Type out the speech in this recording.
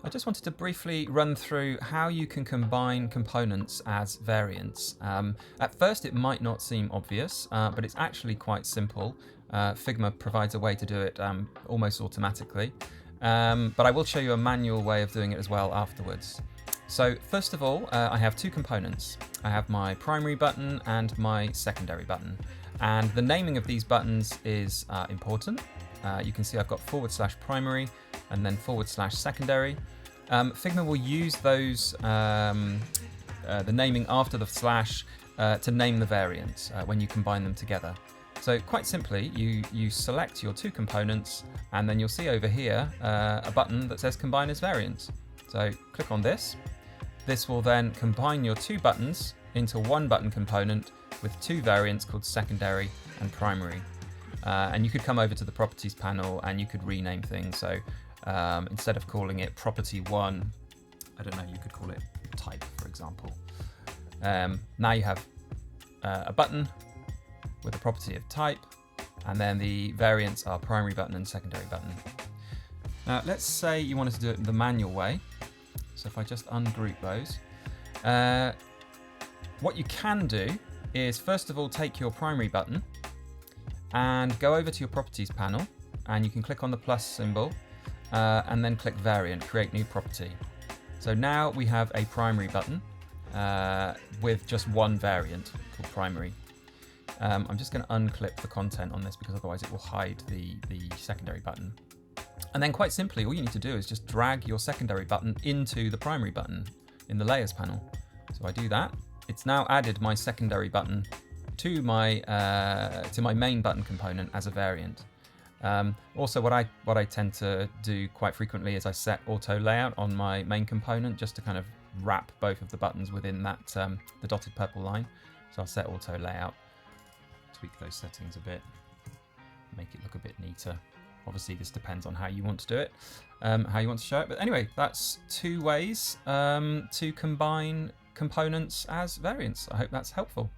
I just wanted to briefly run through how you can combine components as variants. At first it might not seem obvious, but it's actually quite simple. Figma provides a way to do it almost automatically, but I will show you a manual way of doing it as well afterwards. So first of all, I have two components. I have my primary button and my secondary button, and the naming of these buttons is important. You can see I've got /primary and then /secondary. Figma will use those, the naming after the slash, to name the variants when you combine them together. So quite simply, you select your two components, and then you'll see over here a button that says Combine as Variants. So click on this. This will then combine your two buttons into one button component with two variants called Secondary and Primary. And you could come over to the Properties panel and you could rename things. So instead of calling it Property 1, I don't know, you could call it Type, for example. Now you have a button with a property of type, and then the variants are primary button and secondary button. Now let's say you wanted to do it the manual way. So if I just ungroup those, what you can do is first of all take your primary button and go over to your properties panel, and you can click on the plus symbol and then click variant, create new property. So now we have a primary button with just one variant called primary. I'm just going to unclip the content on this because otherwise it will hide the secondary button. And then quite simply, all you need to do is just drag your secondary button into the primary button in the layers panel. So I do that. It's now added my secondary button to my main button component as a variant. Also, what I tend to do quite frequently is I set auto layout on my main component just to kind of wrap both of the buttons within that the dotted purple line. So I'll set auto layout, tweak those settings a bit, make it look a bit neater. Obviously, this depends on how you want to do it, how you want to show it. But anyway, that's two ways to combine components as variants. I hope that's helpful.